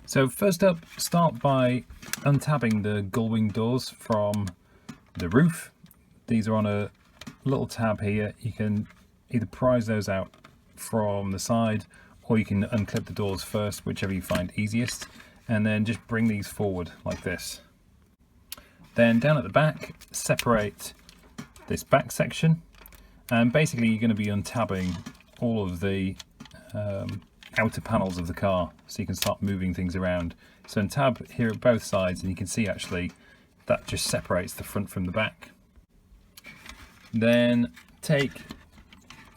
So first up, start by untabbing the gullwing doors from the roof. These are on a little tab here. You can either prise those out from the side, or you can unclip the doors first, whichever you find easiest, and then just bring these forward like this. Then down at the back, separate this back section, and basically you're going to be untabbing all of the outer panels of the car, so you can start moving things around. So untab here at both sides, and you can see actually that just separates the front from the back. Then take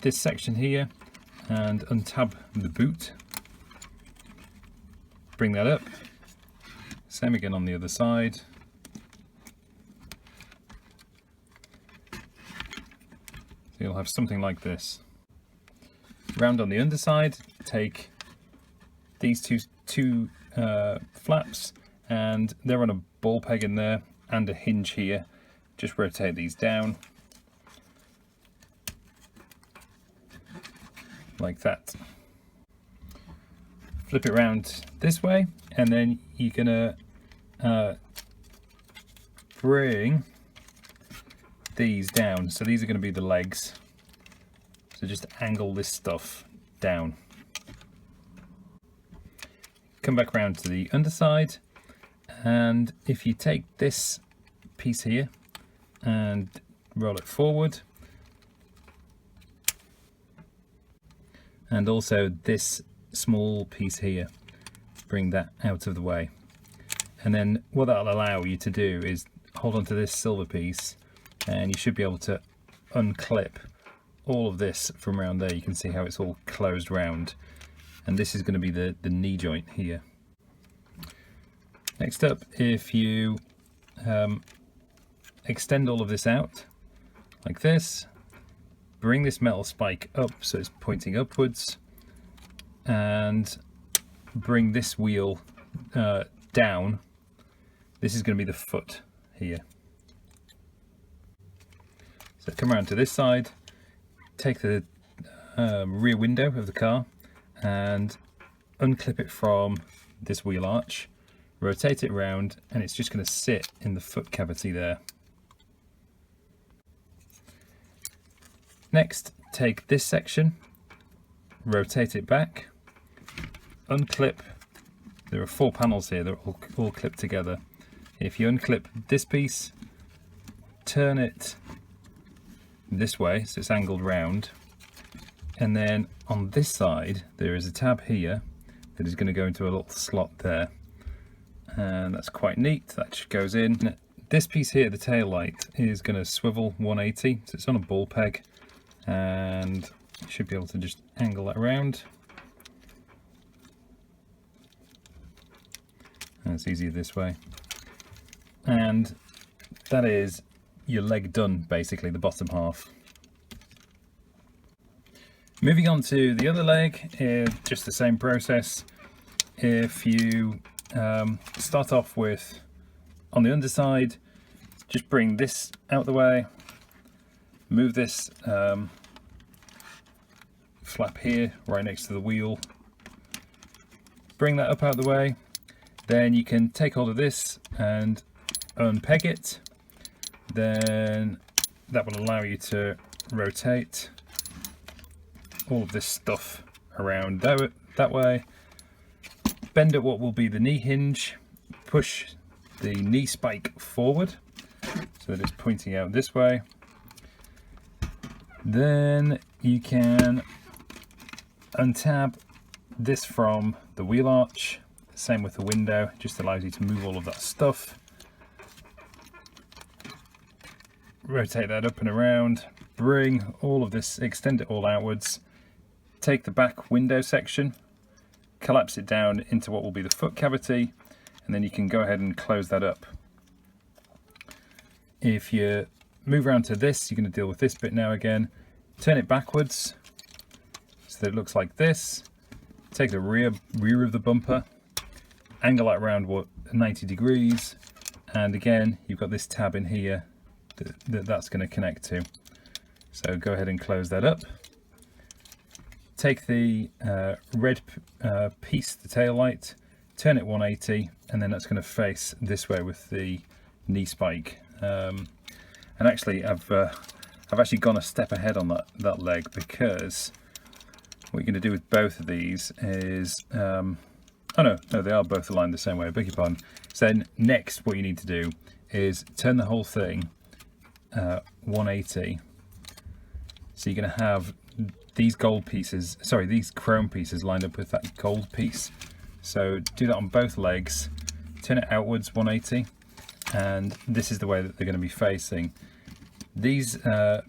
this section here and untab the boot. Bring that up. Same again on the other side. So you'll have something like this. Round on the underside, take these two flaps, and they're on a ball peg in there and a hinge here. Just rotate these down like that. Flip it around this way, and then you're gonna bring these down. So these are going to be the legs. So just angle this stuff down. Come back around to the underside, and if you take this piece here and roll it forward, and also this small piece here, bring that out of the way. And then what that'll allow you to do is hold on to this silver piece, and you should be able to unclip all of this from around there. You can see how it's all closed round, and this is going to be the knee joint here. Next up, if you extend all of this out like this, bring this metal spike up so it's pointing upwards, and bring this wheel down. This is going to be the foot here. So come around to this side, take the rear window of the car and unclip it from this wheel arch, rotate it around, and it's just going to sit in the foot cavity there. Next, take this section, rotate it back, unclip. There are 4 panels here, they're all clipped together. If you unclip this piece, turn it this way so it's angled round, and then on this side there is a tab here that is going to go into a little slot there, and that's quite neat. That just goes in. This piece here, the tail light, is going to swivel 180, so it's on a ball peg, and you should be able to just angle that around, and it's easier this way. And that is your leg done, basically, the bottom half. Moving on to the other leg, just the same process. If you start off with, on the underside, just bring this out the way, move this flap here right next to the wheel, bring that up out the way. Then you can take hold of this and unpeg it. Then that will allow you to rotate all of this stuff around that way. Bend at what will be the knee hinge, push the knee spike forward so that it's pointing out this way. Then you can untab this from the wheel arch. Same with the window, it just allows you to move all of that stuff. Rotate that up and around, bring all of this, extend it all outwards, take the back window section, collapse it down into what will be the foot cavity, and then you can go ahead and close that up. If you move around to this, you're going to deal with this bit now again. Turn it backwards so that it looks like this. Take the rear of the bumper, angle that around 90 degrees, and again you've got this tab in here that's going to connect to. So go ahead and close that up. Take the red piece, the tail light, turn it 180, and then that's going to face this way with the knee spike. And actually I've actually gone a step ahead on that leg, because what you're going to do with both of these is oh no, they are both aligned the same way, I beg your pardon. So then next what you need to do is turn the whole thing 180. So you're going to have these these chrome pieces lined up with that gold piece. So do that on both legs, turn it outwards 180, and this is the way that they're going to be facing. These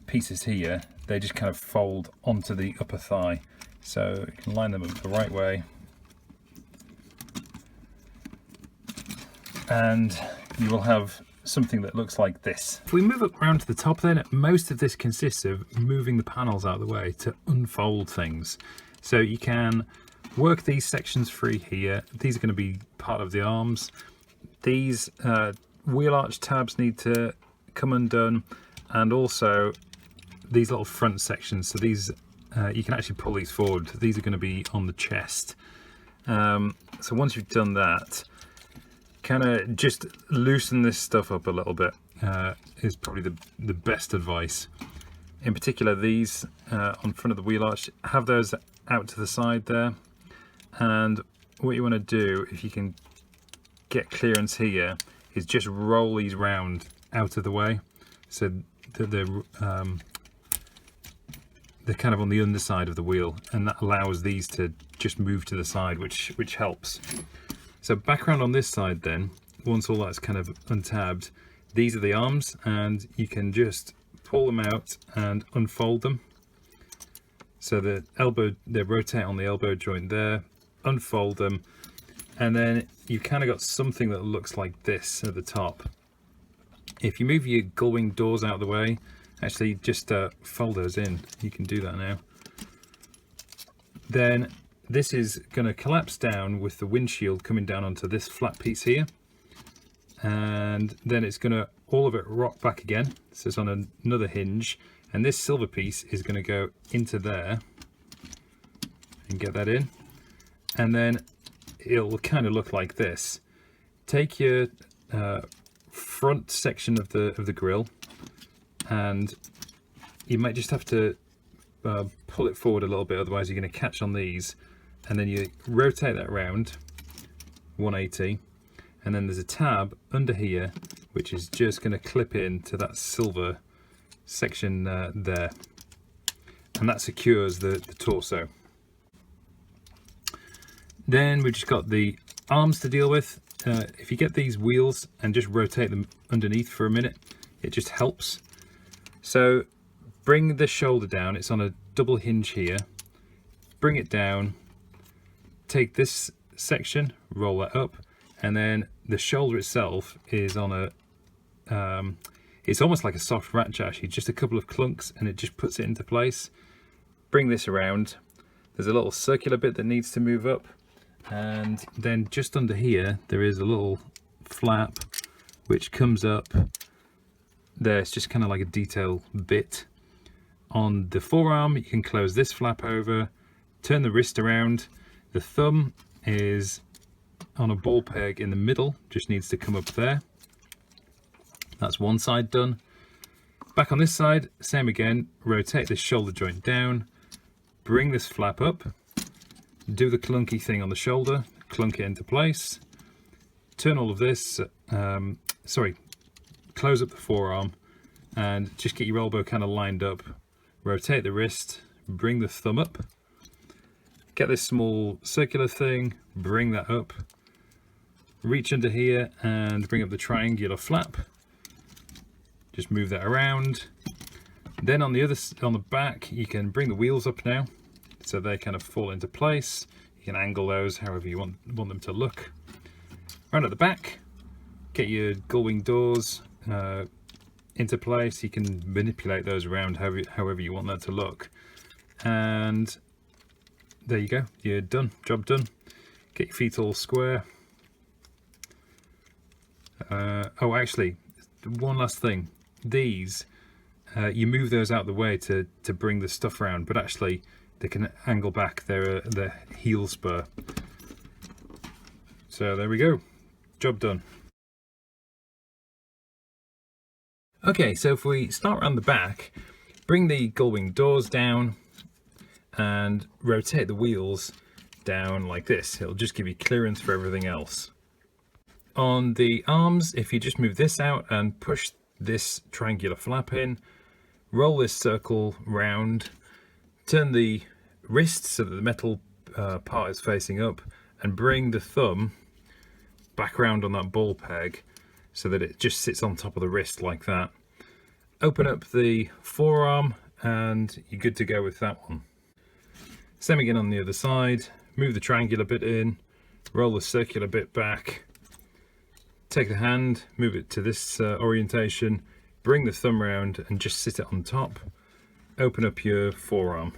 pieces here, they just kind of fold onto the upper thigh. So you can line them up the right way, and you will have something that looks like this. If we move up around to the top, then most of this consists of moving the panels out of the way to unfold things. So you can work these sections free here. These are going to be part of the arms. These wheel arch tabs need to come undone, and also these little front sections. So these you can actually pull these forward. These are going to be on the chest. So once you've done that, kind of just loosen this stuff up a little bit is probably the best advice. In particular, these on front of the wheel arch, have those out to the side there. And what you want to do, if you can get clearance here, is just roll these round out of the way, so that they're kind of on the underside of the wheel, and that allows these to just move to the side, which helps. So background on this side then, once all that's kind of untabbed, these are the arms, and you can just pull them out and unfold them. So the elbow, they rotate on the elbow joint there, unfold them, and then you've kind of got something that looks like this at the top. If you move your gullwing doors out of the way, actually just fold those in, you can do that now. Then this is going to collapse down with the windshield coming down onto this flat piece here, and then it's going to all of it rock back again, so it's on another hinge, and this silver piece is going to go into there and get that in, and then it'll kind of look like this. Take your front section of the grill, and you might just have to pull it forward a little bit, otherwise you're going to catch on these, and then you rotate that around 180, and then there's a tab under here which is just going to clip in to that silver section there, and that secures the torso. Then we've just got the arms to deal with. If you get these wheels and just rotate them underneath for a minute, it just helps. So bring the shoulder down, it's on a double hinge here, bring it down, take this section, roll that up, and then the shoulder itself is on a it's almost like a soft ratchet actually, just a couple of clunks, and it just puts it into place. Bring this around, there's a little circular bit that needs to move up, and then just under here there is a little flap which comes up there. It's just kind of like a detail bit. On the forearm you can close this flap over, turn the wrist around, the thumb is on a ball peg in the middle, just needs to come up there. That's one side done. Back on this side, same again, rotate this shoulder joint down, bring this flap up, do the clunky thing on the shoulder, clunk it into place, turn all of this, close up the forearm, and just get your elbow kind of lined up, rotate the wrist, bring the thumb up, get this small circular thing, bring that up, reach under here and bring up the triangular flap, just move that around. Then on the back you can bring the wheels up now, so they kind of fall into place. You can angle those however you want them to look. Round at the back, get your gullwing doors into place. You can manipulate those around however you want that to look, and there you go, you're done, job done. Get your feet all square. Oh, actually, one last thing. These, you move those out of the way to bring the stuff around, but actually they can angle back. They're the heel spur. So there we go, job done. Okay, so if we start around the back, bring the gullwing doors down and rotate the wheels down like this. It'll just give you clearance for everything else. On the arms, if you just move this out and push this triangular flap in, roll this circle round, turn the wrist so that the metal part is facing up, and bring the thumb back around on that ball peg so that it just sits on top of the wrist like that. Open up the forearm and you're good to go with that one. Same again on the other side. Move the triangular bit in, roll the circular bit back, take the hand, move it to this orientation, bring the thumb round and just sit it on top. Open up your forearm.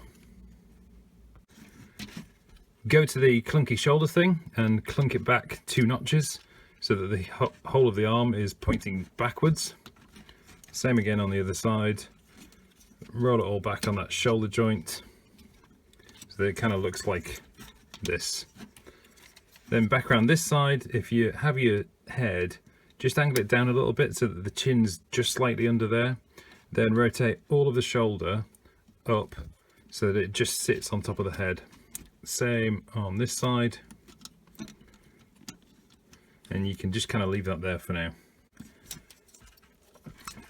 Go to the clunky shoulder thing and clunk it back 2 notches so that the whole of the arm is pointing backwards. Same again on the other side. Roll it all back on that shoulder joint so that it kind of looks like this. Then back around this side, if you have your head, just angle it down a little bit so that the chin's just slightly under there. Then rotate all of the shoulder up so that it just sits on top of the head. Same on this side, and you can just kind of leave that there for now.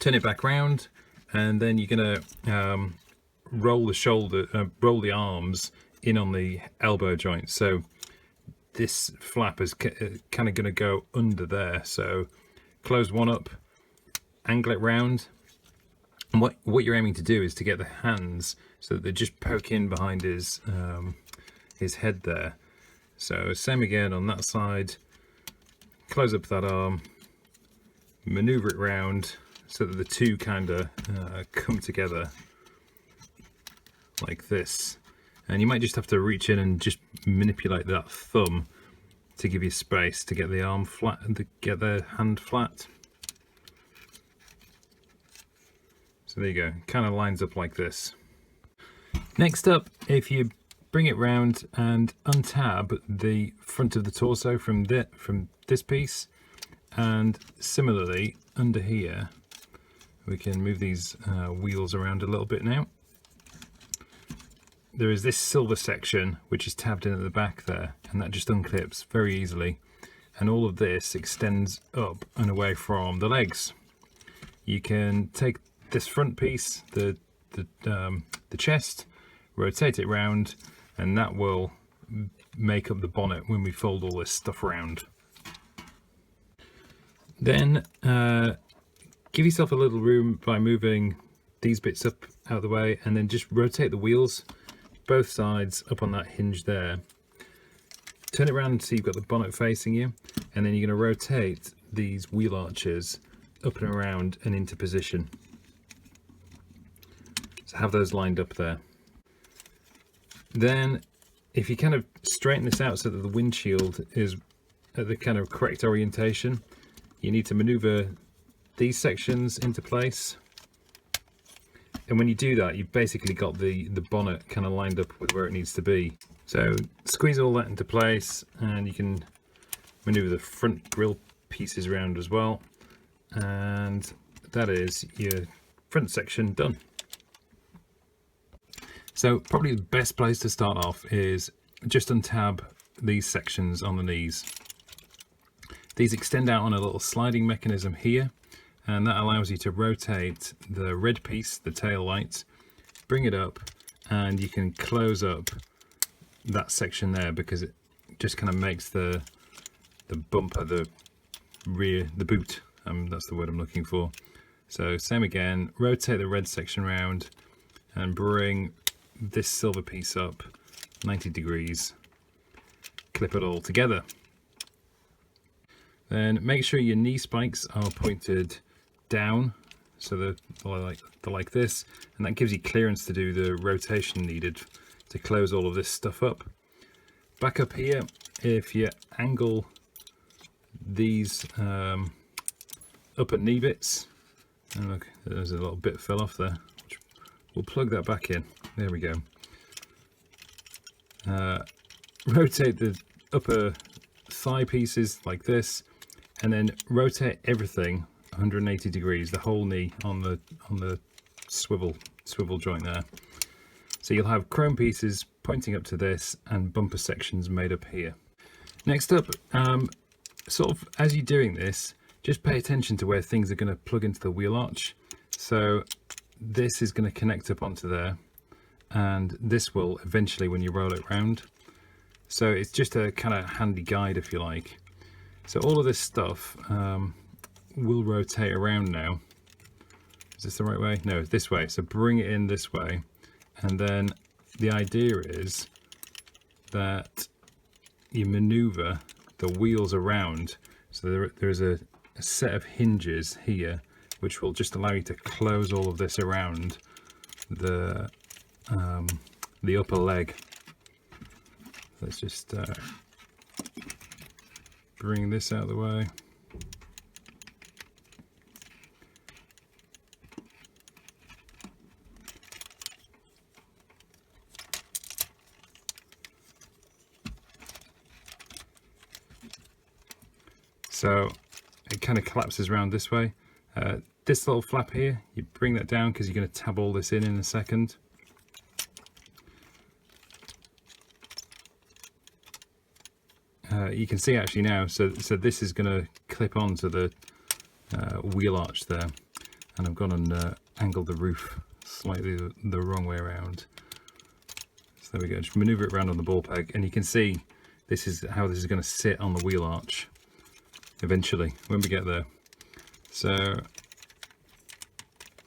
Turn it back round, and then you're gonna roll the arms in on the elbow joint. So this flap is kind of going to go under there. So close one up, angle it round, and what you're aiming to do is to get the hands so that they just poke in behind his head there. So same again on that side. Close up that arm, maneuver it round so that the two kind of come together like this. And you might just have to reach in and just manipulate that thumb to give you space to get the arm flat and to get the hand flat. So there you go, kind of lines up like this. Next up, if you bring it round and untab the front of the torso from this piece, and similarly under here, we can move these wheels around a little bit now. There is this silver section which is tabbed in at the back there, and that just unclips very easily, and all of this extends up and away from the legs. You can take this front piece, the chest, rotate it round, and that will make up the bonnet when we fold all this stuff around. Then give yourself a little room by moving these bits up out of the way, and then just rotate the wheels both sides up on that hinge there. Turn it around so you've got the bonnet facing you, and then you're going to rotate these wheel arches up and around and into position. So have those lined up there. Then if you kind of straighten this out so that the windshield is at the kind of correct orientation, you need to maneuver these sections into place. And when you do that, you've basically got the bonnet kind of lined up with where it needs to be. So squeeze all that into place, and you can maneuver the front grille pieces around as well. And that is your front section done. So probably the best place to start off is just untab these sections on the knees. These extend out on a little sliding mechanism here, and that allows you to rotate the red piece, the tail light, bring it up, and you can close up that section there because it just kind of makes the bumper, the rear, the boot, that's the word I'm looking for. So same again, rotate the red section round and bring this silver piece up 90 degrees, clip it all together. Then make sure your knee spikes are pointed down so they're like this, and that gives you clearance to do the rotation needed to close all of this stuff up. Back up here, if you angle these upper knee bits, and look, there's a little bit fell off there. We'll plug that back in. There we go. Rotate the upper thigh pieces like this, and then rotate everything 180 degrees, the whole knee on the swivel joint there. So you'll have chrome pieces pointing up to this and bumper sections made up here. Next up, sort of as you're doing this, just pay attention to where things are going to plug into the wheel arch. So this is going to connect up onto there, and this will eventually when you roll it round. So it's just a kind of handy guide, if you like. So all of this stuff will rotate around now. Is this the right way? No, it's this way. So bring it in this way, and then the idea is that you maneuver the wheels around. So there's a set of hinges here which will just allow you to close all of this around the upper leg. Let's just bring this out of the way. So it kind of collapses around this way. This little flap here, you bring that down because you're going to tab all this in a second. You can see actually now, so this is going to clip onto the wheel arch there, and I've gone and angled the roof slightly the wrong way around. So there we go, just maneuver it around on the ball peg, and you can see this is how this is going to sit on the wheel arch eventually when we get there. So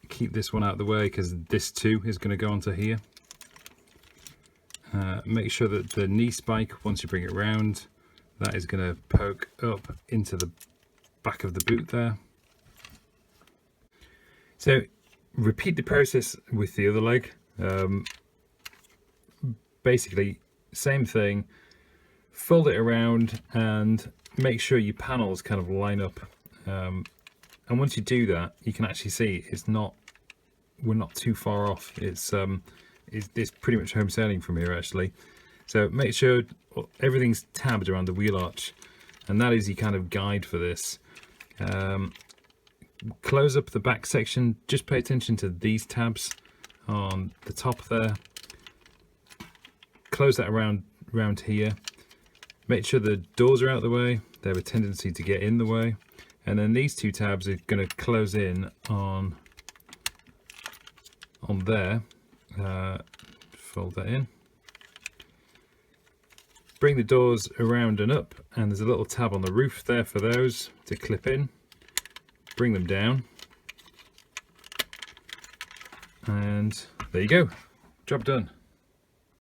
keep this one out of the way because this too is going to go onto here. Make sure that the knee spike, once you bring it round, that is going to poke up into the back of the boot there. So repeat the process with the other leg. Basically same thing, fold it around and make sure your panels kind of line up. And once you do that, you can actually see we're not too far off. It's pretty much home sailing from here actually. So make sure everything's tabbed around the wheel arch, and that is your kind of guide for this. Close up the back section, just pay attention to these tabs on the top there. Close that around here. Make sure the doors are out of the way. They have a tendency to get in the way. And then these two tabs are going to close in on there. Fold that in. Bring the doors around and up, and there's a little tab on the roof there for those to clip in. Bring them down. And there you go. Job done.